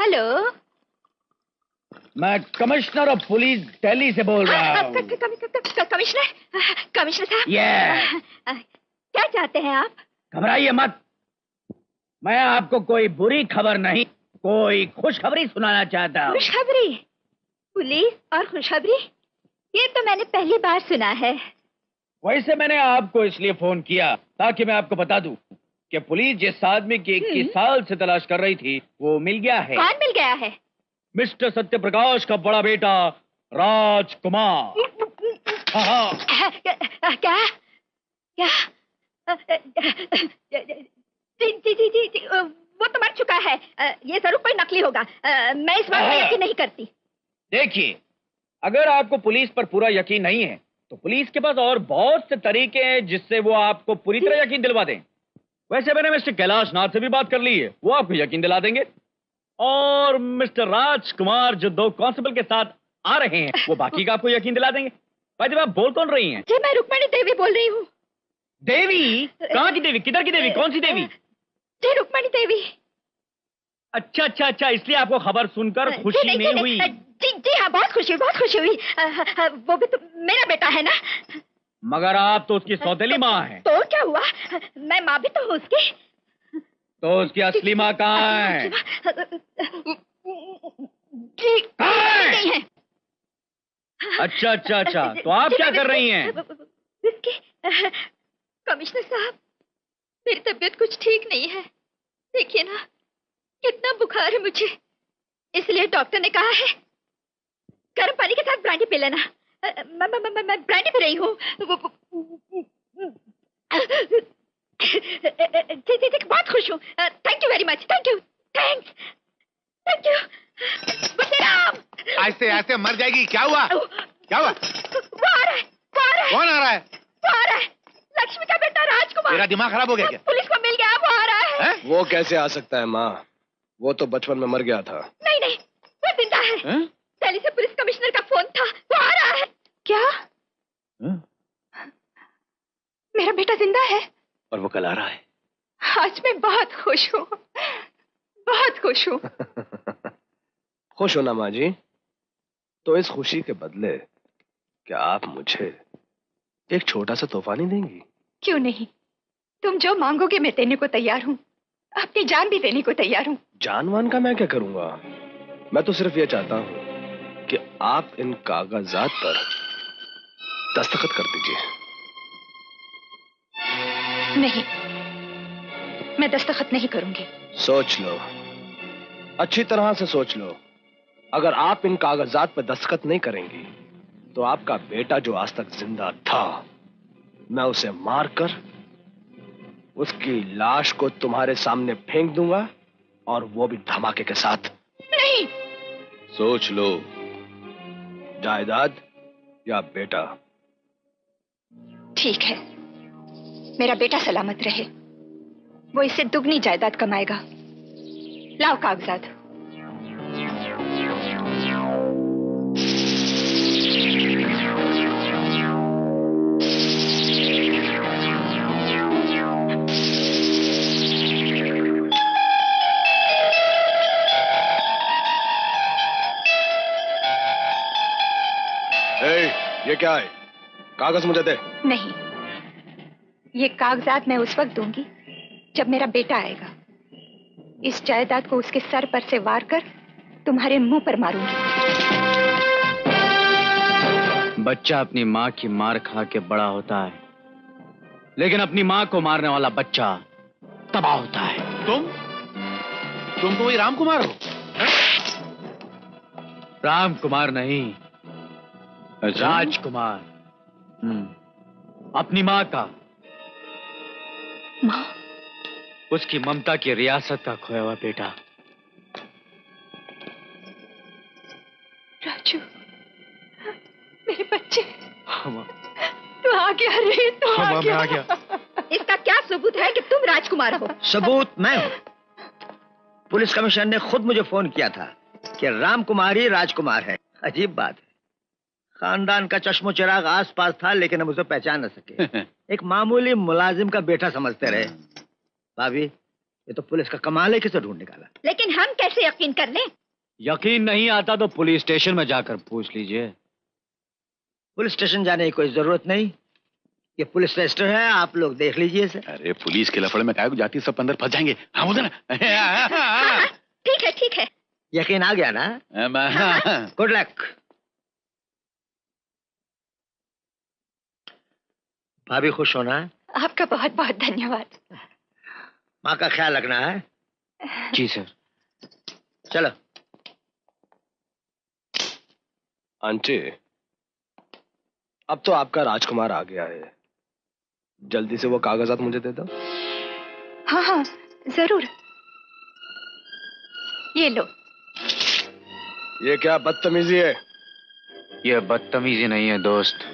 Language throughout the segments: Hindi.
हेलो, मैं कमिश्नर ऑफ पुलिस दिल्ली से बोल रहा हूँ। कमिश्नर, कमिश्नर साहब। क्या चाहते हैं आप? घबराइए मत, मैं आपको कोई बुरी खबर नहीं, कोई खुशखबरी सुनाना चाहता हूँ। खुशखबरी? पुलिस और खुशखबरी, ये तो मैंने पहली बार सुना है। वैसे मैंने आपको इसलिए फोन किया ताकि मैं आपको बता दूं कि पुलिस जिस आदमी की 21 साल से तलाश कर रही थी वो मिल गया है। कौन मिल गया है? मिस्टर सत्यप्रकाश का बड़ा बेटा राजकुमार। हाँ। क्या क्या? जी, वो तो मर चुका है। ये जरूर कोई नकली होगा। मैं इस बात पर यकीन नहीं करती। देखिए, अगर आपको पुलिस पर पूरा यकीन नहीं है तो पुलिस के पास और बहुत से तरीके हैं जिससे वो आपको पूरी तरह यकीन दिलवा दें। वैसे मैंने मिस्टर कैलाश नाथ से भी बात कर ली है, वो आपको यकीन दिला देंगे। और मिस्टर राजकुमार जो 2 कांस्टेबल के साथ आ रहे हैं वो बाकी का आपको यकीन दिला देंगे। भाई जब आप बोल कौन रही हैं? जी, मैं रुक्मणी देवी बोल रही हूँ। देवी? कहाँ की देवी? किधर की देवी? कौन सी देवी? जी, रुक्मणी देवी। अच्छा, इसलिए आपको खबर सुनकर खुशी नहीं हुई? जी हाँ, बहुत खुशी हुई। वो भी तो मेरा बेटा है ना। मगर आप तो उसकी सौतेली माँ हैं। तो क्या हुआ, मैं माँ भी तो हूँ उसकी। तो उसकी असली माँ कहाँ है? नहीं है। अच्छा, तो आप क्या कर रही हैं? कमिश्नर साहब, मेरी तबीयत कुछ ठीक नहीं है। देखिए ना, कितना बुखार है मुझे। इसलिए डॉक्टर ने कहा है गर्म पानी के साथ ब्रांडी पी लेना। मैं ब्रांडी पी रही हूँ। ठीक, बहुत खुश हूँ। Thank you very much. Thanks. Ram, ऐसे मर जाएगी। क्या हुआ? वो आ रहा है। कौन आ रहा है? वो आ रहा है, लक्ष्मी का बेटा राजकुमार। तेरा दिमाग खराब हो गया क्या? पुलिस को मिल गया, वो आ रहा है। वो कैसे आ सकता है माँ? वो तो बचपन में मर गया था। नहीं, वो जिंदा है। दिल्ली से पुलिस कमिश्नर का फोन था, वो आ रहा है। क्या? मेरा बेटा जिंदा है और वो कल आ रहा है। आज मैं बहुत खुश हूँ। खुश हो ना माँ जी? तो इस खुशी के बदले क्या आप मुझे एक छोटा सा तोहफा नहीं देंगी? क्यों नहीं, तुम जो मांगोगे मैं देने को तैयार हूँ। अपनी जान भी देने को तैयार हूँ। जानवान का मैं क्या करूंगा? मैं तो सिर्फ ये चाहता हूँ कि आप इन कागजात पर दस्तखत कर दीजिए। नहीं, मैं दस्तखत नहीं करूंगी। सोच लो, अच्छी तरह से सोच लो। अगर आप इन कागजात पर दस्तखत नहीं करेंगी तो आपका बेटा जो आज तक जिंदा था, मैं उसे मारकर उसकी लाश को तुम्हारे सामने फेंक दूंगा, और वो भी धमाके के साथ। नहीं। सोच लो, जायदाद या बेटा? ठीक है, मेरा बेटा सलामत रहे, वो इससे दुगनी जायदाद कमाएगा। लाओ कागजात। ये क्या है? कागज मुझे दे। नहीं, ये कागजात मैं उस वक्त दूंगी जब मेरा बेटा आएगा। इस जायदाद को उसके सर पर से वार कर तुम्हारे मुंह पर मारूंगी। बच्चा अपनी माँ की मार खा के बड़ा होता है, लेकिन अपनी माँ को मारने वाला बच्चा तबाह होता है। तुम तो वही राम कुमार हो? राम कुमार नहीं, राजकुमार। अपनी माँ का, माँ, उसकी ममता की रियासत का खोया हुआ बेटा। राजू, मेरे बच्चे, तू आ गया रे, तू आ गया। इसका क्या सबूत है कि तुम राजकुमार हो? सबूत मैं हूँ। पुलिस कमिश्नर ने खुद मुझे फोन किया था कि राम कुमार ही राजकुमार है। अजीब बात है, खानदान का चश्मो चिराग आस पास था लेकिन हम उसे पहचान न सके। एक मामूली मुलाजिम का बेटा समझते रहे। भाभी, ये तो पुलिस का कमाल है, किसे ढूंढ निकाला। लेकिन हम कैसे यकीन कर लें? यकीन नहीं आता तो पुलिस स्टेशन में जाकर पूछ लीजिए। पुलिस स्टेशन जाने की कोई जरूरत नहीं, ये पुलिस रजिस्टर है, आप लोग देख लीजिए इसे। अरे पुलिस के लफड़े में काय को जाती, सब अंदर फंस जाएंगे। हाँ बोल ना। हाँ, ठीक है ठीक है। यकीन आ गया ना? Good luck. भाभी खुश होना है। आपका बहुत बहुत धन्यवाद। माँ का ख्याल रखना है। जी सर। चलो। आंटी, अब तो आपका राजकुमार आ गया है, जल्दी से वो कागजात मुझे दे दो। हाँ हाँ जरूर। ये लो। ये क्या बदतमीजी है? ये बदतमीजी नहीं है दोस्त।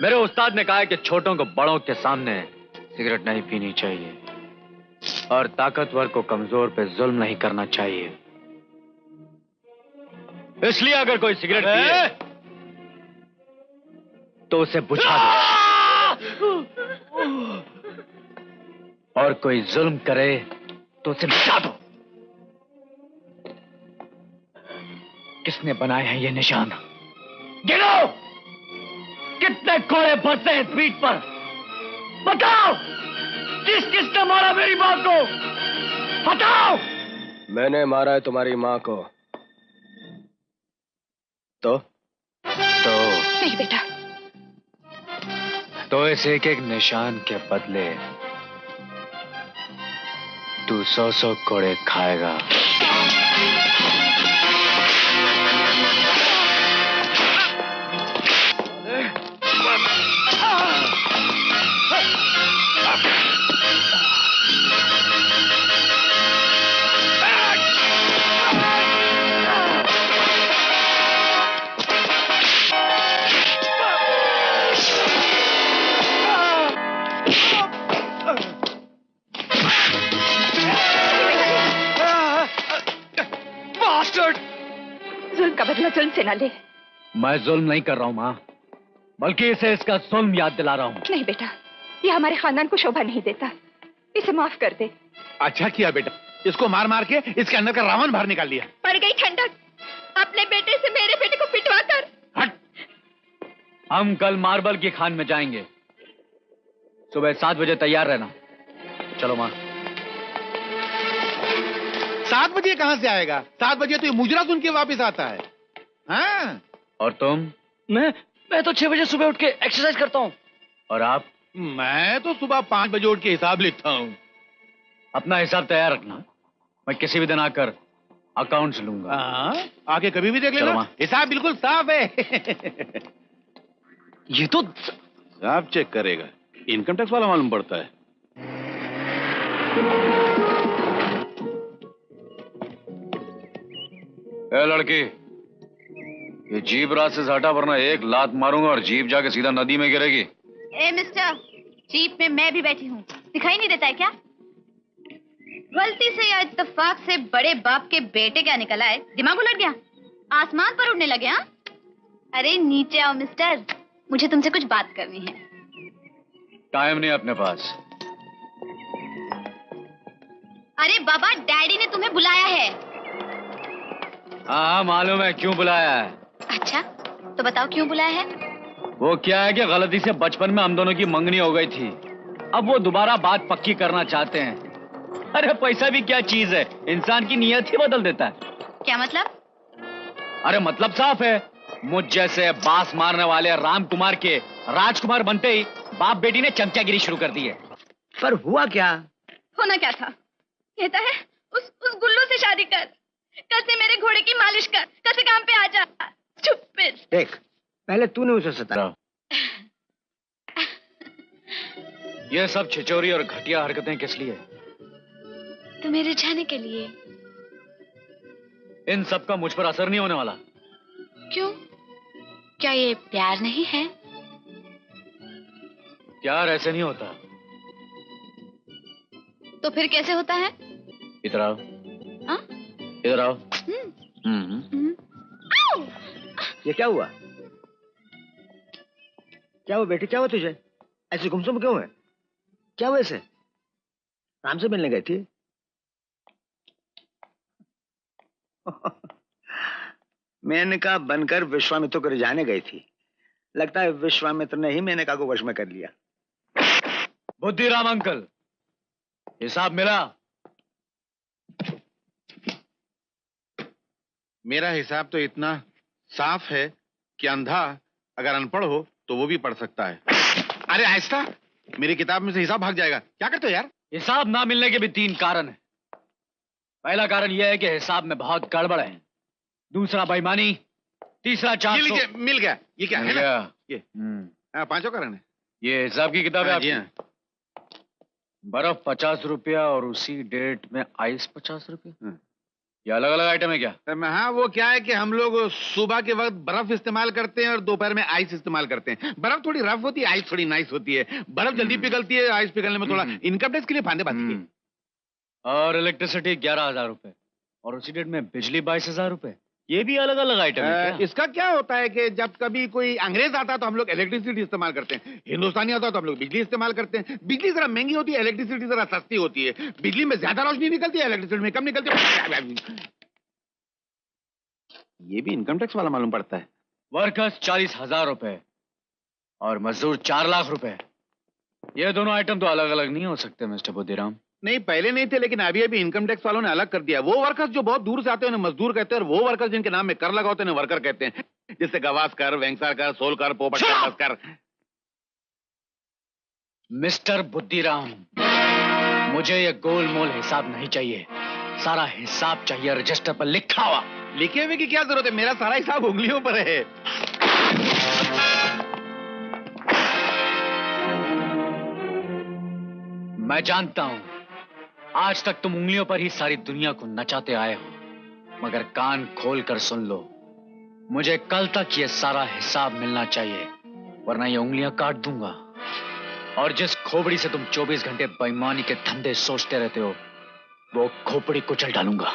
मेरे उस्ताद ने कहा है कि छोटों को बड़ों के सामने सिगरेट नहीं पीनी चाहिए और ताकतवर को कमजोर पे जुल्म नहीं करना चाहिए। इसलिए अगर कोई सिगरेट पिए तो उसे बुझा दो और कोई जुल्म करे तो उसे मिटा दो। किसने बनाए हैं ये निशान? गिनो कितने कोड़े पड़ते हैं इस पीठ पर। बताओ किस किसने मारा मेरी मां को? बताओ। मैंने मारा है तुम्हारी माँ को। तो नहीं बेटा। तो इस एक एक निशान के बदले तू 100 कोड़े खाएगा। जुल्म का बदला जुल्म से ना ले। मैं जुल्म नहीं कर रहा हूं मां, बल्कि इसे इसका जुल्म याद दिला रहा हूं। नहीं बेटा, ये हमारे खानदान को शोभा नहीं देता, इसे माफ कर दे। अच्छा किया बेटा, इसको मार मार के इसके अंदर का रावण बाहर निकाल लिया। पड़ गई ठंडक अपने बेटे से मेरे बेटे को पिटवा कर। हट। हम कल मार्बल की खान में जाएंगे, सुबह 7 बजे तैयार रहना। चलो मां। 7 बजे कहां से आएगा? 7 बजे तो ये मुजरा सुन के वापस आता है। हाँ। और तुम? मैं तो 6 बजे सुबह उठ के एक्सरसाइज करता हूँ। और आप? मैं तो सुबह 5 बजे उठ के हिसाब लिखता हूँ। अपना हिसाब तैयार रखना, मैं किसी भी दिन आकर अकाउंट्स लूंगा। हाँ, आके कभी भी देख चलो लेना, मां। हिसाब बिल्कुल साफ है। ये तो साफ चेक करेगा, इनकम टैक्स वाला मालूम पड़ता है। ए लड़की, ये जीप रास्ते से हटा वरना एक लात मारूंगा और जीप जाके सीधा नदी में गिरेगी। ए मिस्टर, जीप में मैं भी बैठी हूँ, दिखाई नहीं देता है क्या? गलती से या इत्तेफाक से बड़े बाप के बेटे क्या निकल आए? दिमाग उलट गया, आसमान पर उड़ने लगे? हाँ, अरे नीचे आओ मिस्टर, मुझे तुमसे कुछ बात करनी है। टाइम नहीं अपने पास। अरे बाबा, डैडी ने तुम्हें बुलाया है। हाँ मालूम है क्यों बुलाया है। अच्छा, तो बताओ क्यों बुलाया है? वो क्या है कि गलती से बचपन में हम दोनों की मंगनी हो गई थी, अब वो दोबारा बात पक्की करना चाहते हैं। अरे पैसा भी क्या चीज है, इंसान की नीयत ही बदल देता है। क्या मतलब? अरे मतलब साफ है, मुझ जैसे बास मारने वाले राम कुमार के राजकुमार बनते ही बाप बेटी ने चमचागिरी शुरू कर दी है। पर हुआ क्या? होना क्या था? कहता है उस गुल्लू से शादी कर, कल से मेरे घोड़े की मालिश कर, कल से काम पे आ जा। चुप पिट। देख, पहले तूने उसे सताया। ये सब छिचोरी और घटिया हरकतें किस लिए? तुम्हें रिझाने के लिए। इन सब का मुझ पर असर नहीं होने वाला। क्यों? क्या ये प्यार नहीं है? प्यार ऐसे नहीं होता। तो फिर कैसे होता है? इधर आओ। हाँ? इधर आओ। आओ! ये क्या हुआ? क्या हुआ बेटी, क्या हुआ तुझे? ऐसी गुमसुम क्यों है? क्या हुआ इसे? राम से मिलने गई थी? मेनका बनकर विश्वामित्र को रिझाने गई थी। लगता है विश्वामित्र ने ही मेनका को वश में कर लिया। बुद्धिराम अंकल, हिसाब मिला? मेरा हिसाब तो इतना साफ है कि अंधा अगर अनपढ़ हो तो वो भी पढ़ सकता है। अरे आहिस्ता, मेरी किताब में से हिसाब भाग जाएगा। क्या करते हो यार? हिसाब ना मिलने के भी 3 कारण हैं। पहला कारण यह है कि हिसाब में बहुत गड़बड़ है, दूसरा बेईमानी, तीसरा ये 400। लीजिए, मिल गया। ये क्या है ना? ये हाँ, 5 कारण है। ये हिसाब की किताब है हाँ जी, आपकी? हाँ। बर्फ 50 रुपया और उसी डेट में आइस 50 रुपया। ये अलग अलग आइटम है क्या? हाँ, वो क्या है कि हम लोग सुबह के वक्त बर्फ इस्तेमाल करते हैं और दोपहर में आइस इस्तेमाल करते हैं। बर्फ थोड़ी रफ होती है, आइस थोड़ी नाइस होती है। बर्फ जल्दी पिघलती है, आइस पिघलने में थोड़ा इनकम टैक्स के लिए फायदे पाती है। और इलेक्ट्रिसिटी 11,000 रुपए और उसी डेट में बिजली 22,000 रुपए। ये भी अलग अलग आइटम है क्या? इसका क्या होता है कि जब कभी कोई अंग्रेज आता है तो हम लोग इलेक्ट्रिसिटी इस्तेमाल करते हैं, हिंदुस्तानी आता है तो हम लोग बिजली इस्तेमाल करते हैं। बिजली जरा महंगी होती है, इलेक्ट्रिसिटी जरा सस्ती होती है। बिजली में ज्यादा रोशनी निकलती है, इलेक्ट्रिसिटी में कम निकलती है। ये भी इनकम टैक्स वाला मालूम पड़ता है। वर्कर्स 40,000 रुपए और मजदूर 4 लाख रुपए। ये दोनों आइटम तो अलग अलग नहीं हो सकते मिस्टर बुद्धिराम। नहीं, पहले नहीं थे, लेकिन अभी अभी इनकम टैक्स वालों ने अलग कर दिया। वो वर्कर्स जो बहुत दूर से आते हैं उन्हें मजदूर कहते हैं, और वो वर्कर्स जिनके नाम में कर लगा होते हैं उन्हें वर्कर कहते हैं। जैसे गवास्कर, वेंगसरकर, सोलकर, पोपटकर, बसकर। मिस्टर बुद्धिराम, मुझे ये गोलमोल हिसाब नहीं चाहिए। सारा हिसाब चाहिए रजिस्टर पर लिखा हुआ। लिखे हुए की क्या जरूरत है? मेरा सारा हिसाब उंगलियों पर है। मैं जानता हूं आज तक तुम उंगलियों पर ही सारी दुनिया को नचाते आए हो, मगर कान खोल कर सुन लो, मुझे कल तक ये सारा हिसाब मिलना चाहिए, वरना ये उंगलियां काट दूंगा। और जिस खोपड़ी से तुम 24 घंटे बेईमानी के धंधे सोचते रहते हो, वो खोपड़ी कुचल डालूंगा।